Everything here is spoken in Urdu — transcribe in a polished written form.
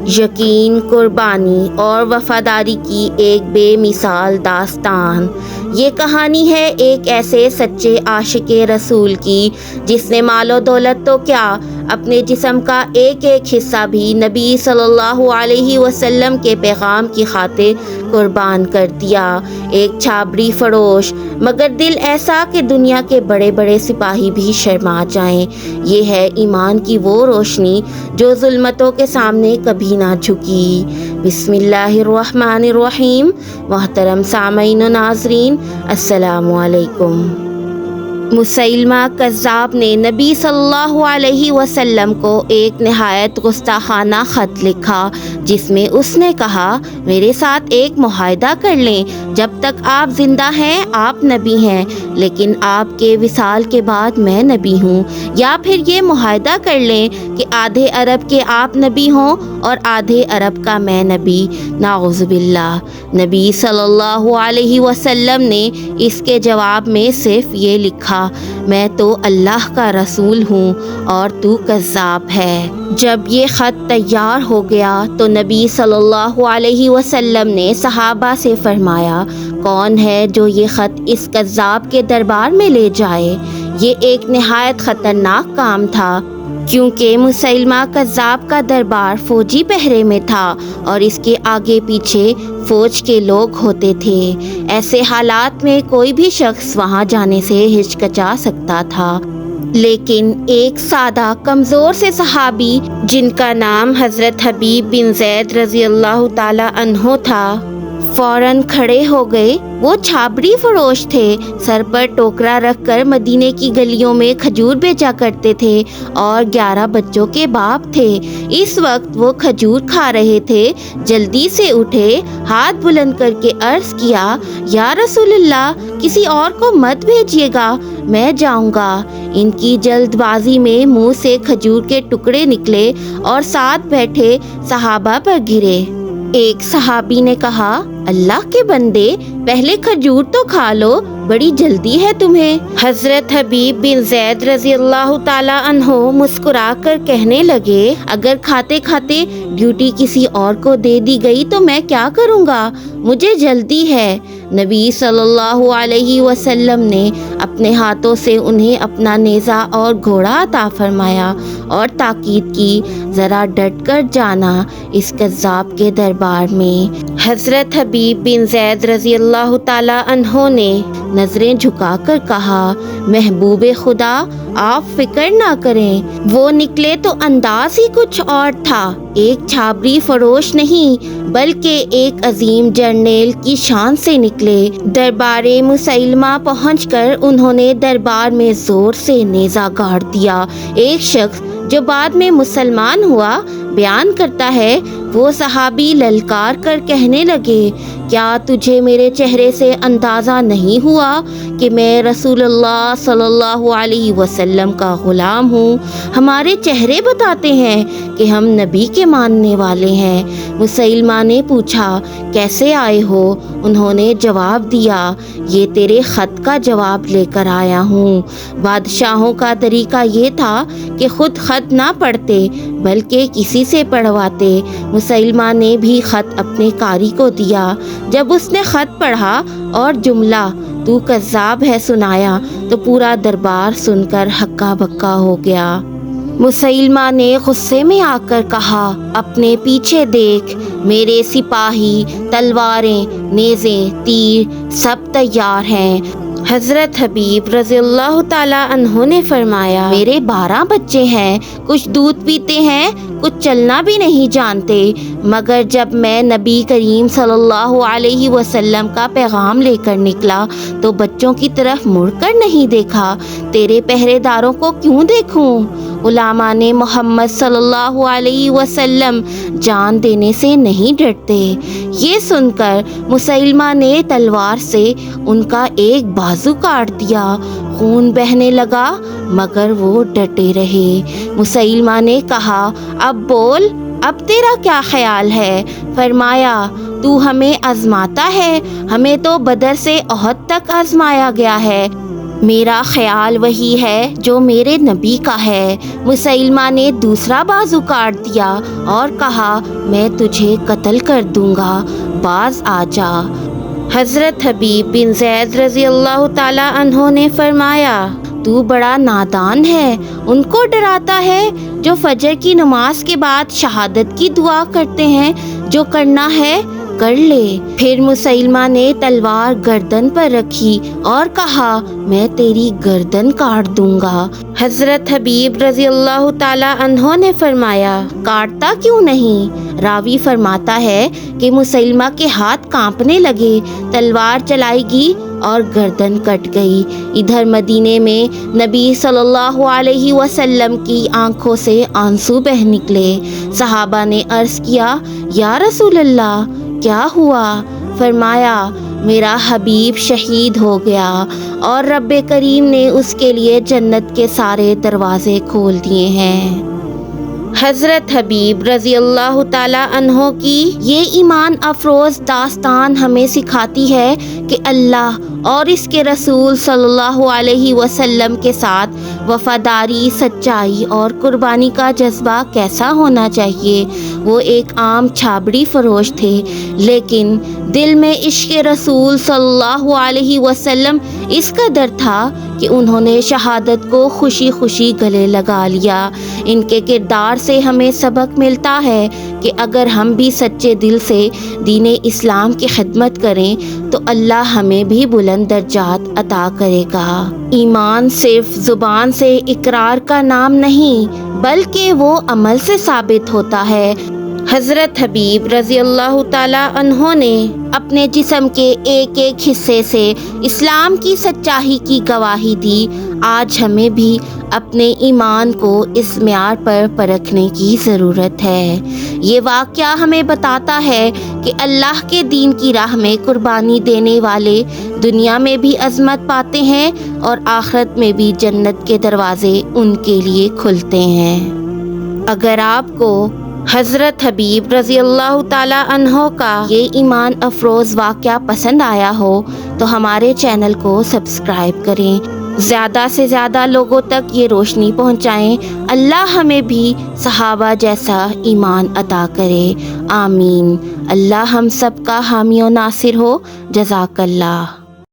یقین، قربانی اور وفاداری کی ایک بے مثال داستان۔ یہ کہانی ہے ایک ایسے سچے عاشق رسول کی جس نے مال و دولت تو کیا، اپنے جسم کا ایک ایک حصہ بھی نبی صلی اللہ علیہ وسلم کے پیغام کی خاطر قربان کر دیا۔ ایک چھابری فروش مگر دل ایسا کہ دنیا کے بڑے بڑے سپاہی بھی شرما جائیں۔ یہ ہے ایمان کی وہ روشنی جو ظلمتوں کے سامنے کبھی نہ جھکی۔ بسم اللہ الرحمن الرحیم۔ محترم سامعین و ناظرین، السلام علیکم۔ مسیلمہ کذاب نے نبی صلی اللہ علیہ وسلم کو ایک نہایت گستاخانہ خط لکھا جس میں اس نے کہا، میرے ساتھ ایک معاہدہ کر لیں، جب تک آپ زندہ ہیں آپ نبی ہیں، لیکن آپ کے وصال کے بعد میں نبی ہوں، یا پھر یہ معاہدہ کر لیں کہ آدھے عرب کے آپ نبی ہوں اور آدھے عرب کا میں نبی۔ نعوذ باللہ۔ نبی صلی اللہ علیہ وسلم نے اس کے جواب میں صرف یہ لکھا، میں تو اللہ کا رسول ہوں اور تو کذاب ہے۔ جب یہ خط تیار ہو گیا تو نبی صلی اللہ علیہ وسلم نے صحابہ سے فرمایا، کون ہے جو یہ خط اس کذاب کے دربار میں لے جائے؟ یہ ایک نہایت خطرناک کام تھا کیونکہ مسیلمہ کذاب کا دربار فوجی پہرے میں تھا اور اس کے آگے پیچھے فوج کے لوگ ہوتے تھے۔ ایسے حالات میں کوئی بھی شخص وہاں جانے سے ہچکچا سکتا تھا، لیکن ایک سادہ کمزور سے صحابی جن کا نام حضرت حبیب بن زید رضی اللہ تعالی عنہ تھا، فوراً کھڑے ہو گئے۔ وہ چھابری فروش تھے، سر پر ٹوکرا رکھ کر مدینے کی گلیوں میں کھجور بیچا کرتے تھے اور 11 بچوں کے باپ تھے۔ اس وقت وہ کھجور کھا رہے تھے، جلدی سے اٹھے، ہاتھ بلند کر کے عرض کیا، یا رسول اللہ، کسی اور کو مت بھیجیے گا، میں جاؤں گا۔ ان کی جلد بازی میں منہ سے کھجور کے ٹکڑے نکلے اور ساتھ بیٹھے صحابہ پر گرے۔ ایک صحابی نے کہا، اللہ کے بندے، پہلے کھجور تو کھا لو، بڑی جلدی ہے تمہیں۔ حضرت حبیب بن زید رضی اللہ تعالی عنہ مسکرا کر کہنے لگے، اگر کھاتے کھاتے ڈیوٹی کسی اور کو دے دی گئی تو میں کیا کروں گا، مجھے جلدی ہے۔ نبی صلی اللہ علیہ وسلم نے اپنے ہاتھوں سے انہیں اپنا نیزہ اور گھوڑا عطا فرمایا اور تاکید کی، ذرا ڈٹ کر جانا اس کذاب کے دربار میں۔ حضرت حبیب بن زید رضی اللہ تعالی عنہ نے نظریں جھکا کر کہا، محبوب خدا، آپ فکر نہ کریں۔ وہ نکلے تو انداز ہی کچھ اور تھا، ایک چھابری فروش نہیں بلکہ ایک عظیم جرنیل کی شان سے نکلے۔ دربار مسیلمہ پہنچ کر انہوں نے دربار میں زور سے نیزہ گاڑ دیا۔ ایک شخص جو بعد میں مسلمان ہوا بیان کرتا ہے، وہ صحابی للکار کر کہنے لگے، کیا تجھے میرے چہرے سے اندازہ نہیں ہوا کہ میں رسول اللہ صلی اللہ علیہ وسلم کا غلام ہوں؟ ہمارے چہرے بتاتے ہیں کہ ہم نبی کے ماننے والے ہیں۔ مسیلمہ نے پوچھا، کیسے آئے ہو؟ انہوں نے جواب دیا، یہ تیرے خط کا جواب لے کر آیا ہوں۔ بادشاہوں کا طریقہ یہ تھا کہ خود خط نہ پڑھتے بلکہ کسی سے پڑھواتے۔ مسیلمہ نے بھی خط اپنے قاری کو دیا۔ جب اس نے خط پڑھا اور جملہ تو کذاب ہے سنایا تو پورا دربار سن کر ہکا بکا ہو گیا۔ مسیلمہ نے غصے میں آ کر کہا، اپنے پیچھے دیکھ، میرے سپاہی، تلواریں، نیزیں، تیر سب تیار ہیں۔ حضرت حبیب رضی اللہ تعالی عنہ نے فرمایا، میرے 12 بچے ہیں، کچھ دودھ پیتے ہیں، کچھ چلنا بھی نہیں جانتے، مگر جب میں نبی کریم صلی اللہ علیہ وسلم کا پیغام لے کر نکلا تو بچوں کی طرف مڑ کر نہیں دیکھا، تیرے پہرے داروں کو کیوں دیکھوں؟ علماء نے محمد صلی اللہ علیہ وسلم جان دینے سے نہیں ڈرتے۔ یہ سن کر مسیلمہ نے تلوار سے ان کا ایک بازو کاٹ دیا، خون بہنے لگا مگر وہ ڈٹے رہے۔ مسیلمہ نے کہا، اب بول، اب تیرا کیا خیال ہے؟ فرمایا، تو ہمیں آزماتا ہے، ہمیں تو بدر سے احد تک آزمایا گیا ہے، میرا خیال وہی ہے جو میرے نبی کا ہے۔ مسیلمہ نے دوسرا بازو کاٹ دیا اور کہا میں تجھے قتل کر دوں گا، باز آ جا۔ حضرت حبیب بن زید رضی اللہ تعالی عنہ نے فرمایا تو بڑا نادان ہے، ان کو ڈراتا ہے جو فجر کی نماز کے بعد شہادت کی دعا کرتے ہیں، جو کرنا ہے کر لے۔ پھر مسیلمہ نے تلوار گردن پر رکھی اور کہا میں تیری گردن کاٹ دوں گا۔ حضرت حبیب رضی اللہ تعالی عنہ نے فرمایا کاٹتا کیوں نہیں؟ راوی فرماتا ہے کہ مسیلمہ کے ہاتھ کانپنے لگے، تلوار چلائی گی اور گردن کٹ گئی۔ ادھر مدینے میں نبی صلی اللہ علیہ وسلم کی آنکھوں سے آنسو بہہ نکلے۔ صحابہ نے عرض کیا یا رسول اللہ کیا ہوا؟ فرمایا میرا حبیب شہید ہو گیا اور رب کریم نے اس کے لیے جنت کے سارے دروازے کھول دیے ہیں۔ حضرت حبیب رضی اللہ تعالی عنہ کی یہ ایمان افروز داستان ہمیں سکھاتی ہے کہ اللہ اور اس کے رسول صلی اللہ علیہ وسلم کے ساتھ وفاداری، سچائی اور قربانی کا جذبہ کیسا ہونا چاہیے۔ وہ ایک عام چھابڑی فروش تھے، لیکن دل میں عشق رسول صلی اللہ علیہ وسلم اس قدر تھا کہ انہوں نے شہادت کو خوشی خوشی گلے لگا لیا۔ ان کے کردار سے ہمیں سبق ملتا ہے کہ اگر ہم بھی سچے دل سے دین اسلام کی خدمت کریں تو اللہ ہمیں بھی بلند درجات عطا کرے گا۔ ایمان صرف زبان سے اقرار کا نام نہیں بلکہ وہ عمل سے ثابت ہوتا ہے۔ حضرت حبیب رضی اللہ تعالی عنہ نے اپنے جسم کے ایک ایک حصے سے اسلام کی سچائی کی گواہی دی۔ آج ہمیں بھی اپنے ایمان کو اس معیار پر پرکھنے کی ضرورت ہے۔ یہ واقعہ ہمیں بتاتا ہے کہ اللہ کے دین کی راہ میں قربانی دینے والے دنیا میں بھی عظمت پاتے ہیں اور آخرت میں بھی جنت کے دروازے ان کے لیے کھلتے ہیں۔ اگر آپ کو حضرت حبیب رضی اللہ تعالی عنہ کا یہ ایمان افروز واقعہ پسند آیا ہو تو ہمارے چینل کو سبسکرائب کریں، زیادہ سے زیادہ لوگوں تک یہ روشنی پہنچائیں۔ اللہ ہمیں بھی صحابہ جیسا ایمان عطا کرے، آمین۔ اللہ ہم سب کا حامی و ناصر ہو۔ جزاک اللہ۔